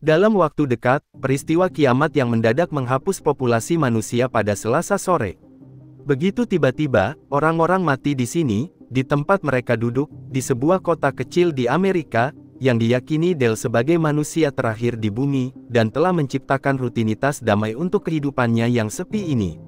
Dalam waktu dekat, peristiwa kiamat yang mendadak menghapus populasi manusia pada Selasa sore. Begitu tiba-tiba, orang-orang mati di sini, di tempat mereka duduk, di sebuah kota kecil di Amerika, yang diyakini Dale sebagai manusia terakhir di bumi, dan telah menciptakan rutinitas damai untuk kehidupannya yang sepi ini.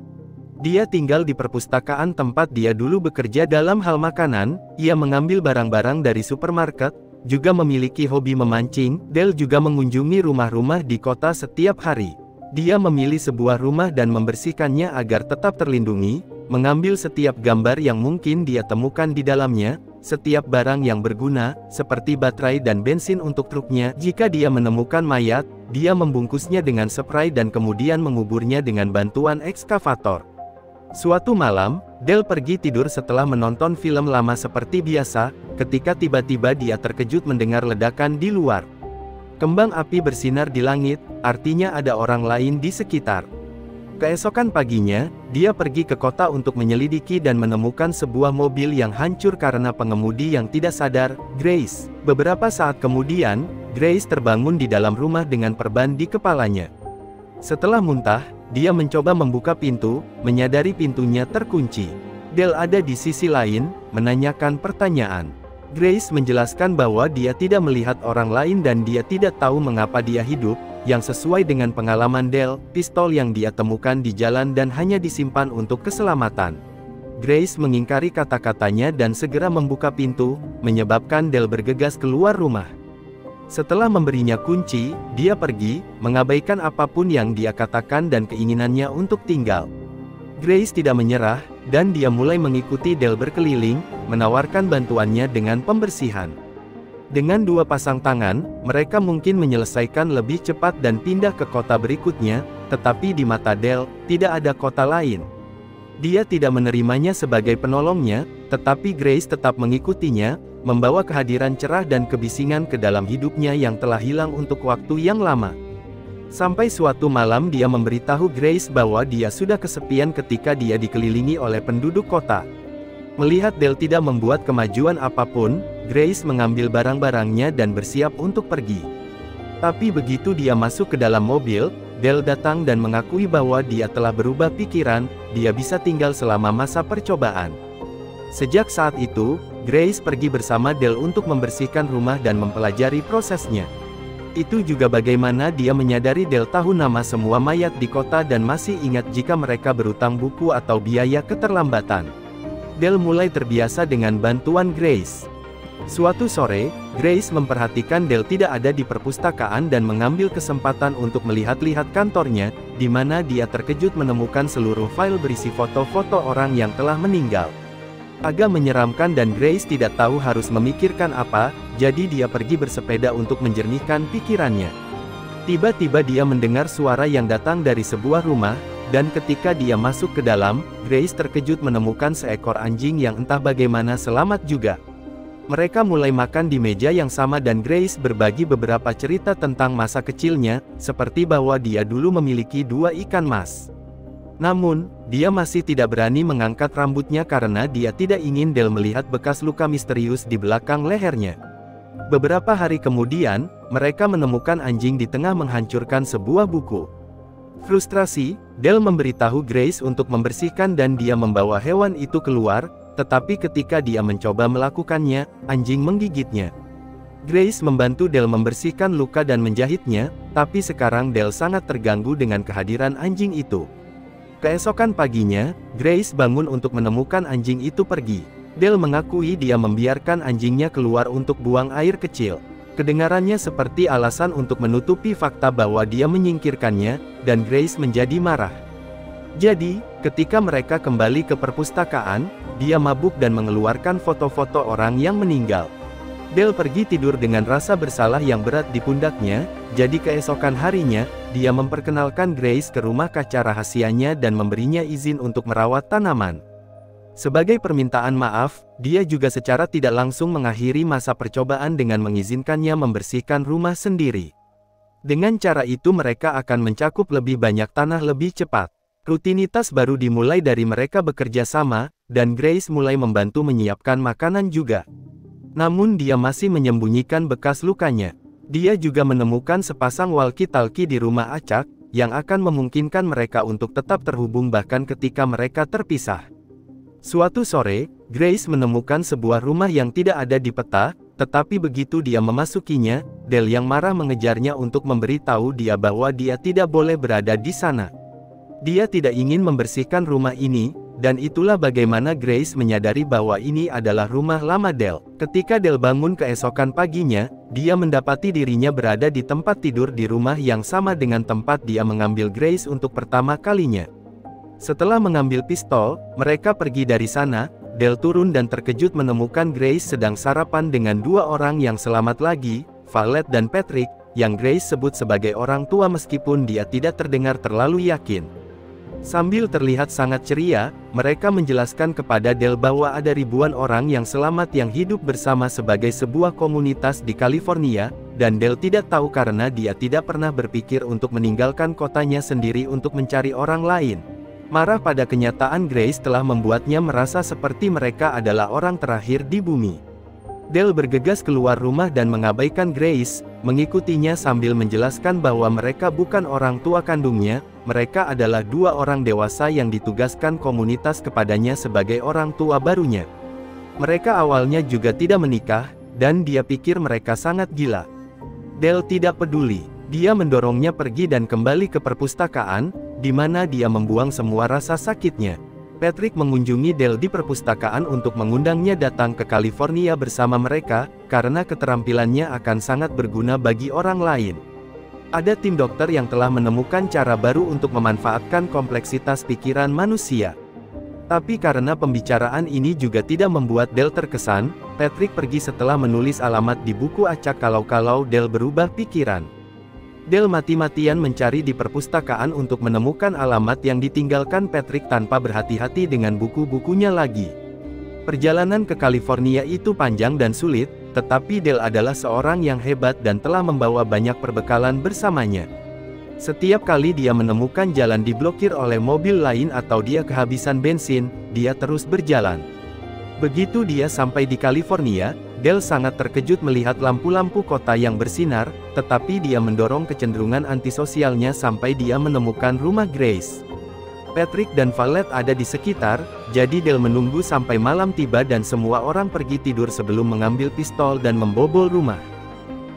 Dia tinggal di perpustakaan tempat dia dulu bekerja dalam hal makanan, ia mengambil barang-barang dari supermarket, juga memiliki hobi memancing. Dale juga mengunjungi rumah-rumah di kota setiap hari. Dia memilih sebuah rumah dan membersihkannya agar tetap terlindungi, mengambil setiap gambar yang mungkin dia temukan di dalamnya, setiap barang yang berguna, seperti baterai dan bensin untuk truknya. Jika dia menemukan mayat, dia membungkusnya dengan spray dan kemudian menguburnya dengan bantuan ekskavator. Suatu malam, Dale pergi tidur setelah menonton film lama seperti biasa, ketika tiba-tiba dia terkejut mendengar ledakan di luar. Kembang api bersinar di langit, artinya ada orang lain di sekitar. Keesokan paginya, dia pergi ke kota untuk menyelidiki dan menemukan sebuah mobil yang hancur karena pengemudi yang tidak sadar, Grace. Beberapa saat kemudian, Grace terbangun di dalam rumah dengan perban di kepalanya. Setelah muntah, dia mencoba membuka pintu, menyadari pintunya terkunci. Dale ada di sisi lain, menanyakan pertanyaan. Grace menjelaskan bahwa dia tidak melihat orang lain dan dia tidak tahu mengapa dia hidup, yang sesuai dengan pengalaman Dale, pistol yang dia temukan di jalan dan hanya disimpan untuk keselamatan. Grace mengingkari kata-katanya dan segera membuka pintu, menyebabkan Dale bergegas keluar rumah. Setelah memberinya kunci, dia pergi, mengabaikan apapun yang dia katakan dan keinginannya untuk tinggal. Grace tidak menyerah, dan dia mulai mengikuti Dale berkeliling, menawarkan bantuannya dengan pembersihan. Dengan dua pasang tangan, mereka mungkin menyelesaikan lebih cepat dan pindah ke kota berikutnya, tetapi di mata Dale, tidak ada kota lain. Dia tidak menerimanya sebagai penolongnya, tetapi Grace tetap mengikutinya, membawa kehadiran cerah dan kebisingan ke dalam hidupnya yang telah hilang untuk waktu yang lama. Sampai suatu malam dia memberitahu Grace bahwa dia sudah kesepian ketika dia dikelilingi oleh penduduk kota. Melihat Dale tidak membuat kemajuan apapun, Grace mengambil barang-barangnya dan bersiap untuk pergi. Tapi begitu dia masuk ke dalam mobil, Dale datang dan mengakui bahwa dia telah berubah pikiran, dia bisa tinggal selama masa percobaan. Sejak saat itu, Grace pergi bersama Dale untuk membersihkan rumah dan mempelajari prosesnya. Itu juga bagaimana dia menyadari Dale tahu nama semua mayat di kota dan masih ingat jika mereka berutang buku atau biaya keterlambatan. Dale mulai terbiasa dengan bantuan Grace. Suatu sore, Grace memperhatikan Dale tidak ada di perpustakaan dan mengambil kesempatan untuk melihat-lihat kantornya, di mana dia terkejut menemukan seluruh file berisi foto-foto orang yang telah meninggal. Agak menyeramkan dan Grace tidak tahu harus memikirkan apa, jadi dia pergi bersepeda untuk menjernihkan pikirannya. Tiba-tiba dia mendengar suara yang datang dari sebuah rumah, dan ketika dia masuk ke dalam, Grace terkejut menemukan seekor anjing yang entah bagaimana selamat juga. Mereka mulai makan di meja yang sama dan Grace berbagi beberapa cerita tentang masa kecilnya, seperti bahwa dia dulu memiliki 2 ikan mas. Namun, dia masih tidak berani mengangkat rambutnya karena dia tidak ingin Dale melihat bekas luka misterius di belakang lehernya. Beberapa hari kemudian, mereka menemukan anjing di tengah menghancurkan sebuah buku. Frustrasi, Dale memberitahu Grace untuk membersihkan dan dia membawa hewan itu keluar, tetapi ketika dia mencoba melakukannya, anjing menggigitnya. Grace membantu Dale membersihkan luka dan menjahitnya, tapi sekarang Dale sangat terganggu dengan kehadiran anjing itu. Keesokan paginya, Grace bangun untuk menemukan anjing itu pergi. Dale mengakui dia membiarkan anjingnya keluar untuk buang air kecil. Kedengarannya seperti alasan untuk menutupi fakta bahwa dia menyingkirkannya, dan Grace menjadi marah. Jadi, ketika mereka kembali ke perpustakaan, dia mabuk dan mengeluarkan foto-foto orang yang meninggal. Dale pergi tidur dengan rasa bersalah yang berat di pundaknya, jadi keesokan harinya, dia memperkenalkan Grace ke rumah kaca rahasianya dan memberinya izin untuk merawat tanaman. Sebagai permintaan maaf, dia juga secara tidak langsung mengakhiri masa percobaan dengan mengizinkannya membersihkan rumah sendiri. Dengan cara itu mereka akan mencakup lebih banyak tanah lebih cepat. Rutinitas baru dimulai dari mereka bekerja sama, dan Grace mulai membantu menyiapkan makanan juga. Namun dia masih menyembunyikan bekas lukanya. Dia juga menemukan sepasang walkie-talkie di rumah acak, yang akan memungkinkan mereka untuk tetap terhubung bahkan ketika mereka terpisah. Suatu sore, Grace menemukan sebuah rumah yang tidak ada di peta, tetapi begitu dia memasukinya, Dale yang marah mengejarnya untuk memberitahu dia bahwa dia tidak boleh berada di sana. Dia tidak ingin membersihkan rumah ini, dan itulah bagaimana Grace menyadari bahwa ini adalah rumah lama Dale. Ketika Dale bangun keesokan paginya, dia mendapati dirinya berada di tempat tidur di rumah yang sama dengan tempat dia mengambil Grace untuk pertama kalinya. Setelah mengambil pistol, mereka pergi dari sana. Dale turun dan terkejut menemukan Grace sedang sarapan dengan dua orang yang selamat lagi, Violet dan Patrick, yang Grace sebut sebagai orang tua meskipun dia tidak terdengar terlalu yakin. Sambil terlihat sangat ceria, mereka menjelaskan kepada Dale bahwa ada ribuan orang yang selamat yang hidup bersama sebagai sebuah komunitas di California, dan Dale tidak tahu karena dia tidak pernah berpikir untuk meninggalkan kotanya sendiri untuk mencari orang lain. Marah pada kenyataan Grace telah membuatnya merasa seperti mereka adalah orang terakhir di bumi. Dale bergegas keluar rumah dan mengabaikan Grace, mengikutinya sambil menjelaskan bahwa mereka bukan orang tua kandungnya, mereka adalah dua orang dewasa yang ditugaskan komunitas kepadanya sebagai orang tua barunya. Mereka awalnya juga tidak menikah, dan dia pikir mereka sangat gila. Dale tidak peduli, dia mendorongnya pergi dan kembali ke perpustakaan, di mana dia membuang semua rasa sakitnya. Patrick mengunjungi Dale di perpustakaan untuk mengundangnya datang ke California bersama mereka, karena keterampilannya akan sangat berguna bagi orang lain. Ada tim dokter yang telah menemukan cara baru untuk memanfaatkan kompleksitas pikiran manusia. Tapi karena pembicaraan ini juga tidak membuat Dale terkesan, Patrick pergi setelah menulis alamat di buku acak kalau Dale berubah pikiran. Dale mati-matian mencari di perpustakaan untuk menemukan alamat yang ditinggalkan Patrick tanpa berhati-hati dengan buku-bukunya lagi. Perjalanan ke California itu panjang dan sulit, tetapi Dale adalah seorang yang hebat dan telah membawa banyak perbekalan bersamanya. Setiap kali dia menemukan jalan diblokir oleh mobil lain atau dia kehabisan bensin, dia terus berjalan. Begitu dia sampai di California, Dale sangat terkejut melihat lampu-lampu kota yang bersinar, tetapi dia mendorong kecenderungan antisosialnya sampai dia menemukan rumah Grace. Patrick dan Violet ada di sekitar, jadi Dale menunggu sampai malam tiba dan semua orang pergi tidur sebelum mengambil pistol dan membobol rumah.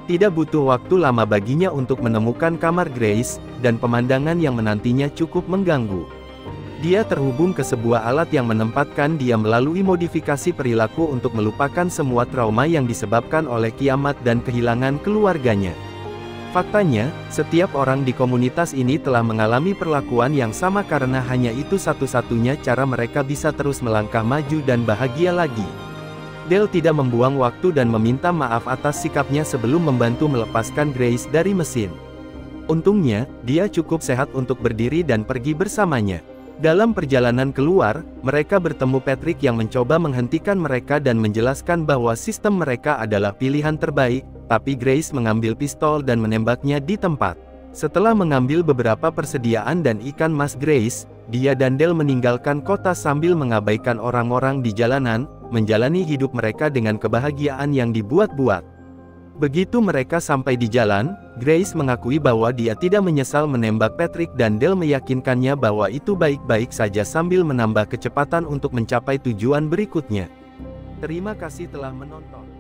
Tidak butuh waktu lama baginya untuk menemukan kamar Grace, dan pemandangan yang menantinya cukup mengganggu. Dia terhubung ke sebuah alat yang menempatkan dia melalui modifikasi perilaku untuk melupakan semua trauma yang disebabkan oleh kiamat dan kehilangan keluarganya. Faktanya, setiap orang di komunitas ini telah mengalami perlakuan yang sama karena hanya itu satu-satunya cara mereka bisa terus melangkah maju dan bahagia lagi. Dale tidak membuang waktu dan meminta maaf atas sikapnya sebelum membantu melepaskan Grace dari mesin. Untungnya, dia cukup sehat untuk berdiri dan pergi bersamanya. Dalam perjalanan keluar, mereka bertemu Patrick yang mencoba menghentikan mereka dan menjelaskan bahwa sistem mereka adalah pilihan terbaik, tapi Grace mengambil pistol dan menembaknya di tempat. Setelah mengambil beberapa persediaan dan ikan mas Grace, dia dan Dale meninggalkan kota sambil mengabaikan orang-orang di jalanan, menjalani hidup mereka dengan kebahagiaan yang dibuat-buat. Begitu mereka sampai di jalan, Grace mengakui bahwa dia tidak menyesal menembak Patrick dan Dale meyakinkannya bahwa itu baik-baik saja sambil menambah kecepatan untuk mencapai tujuan berikutnya. Terima kasih telah menonton.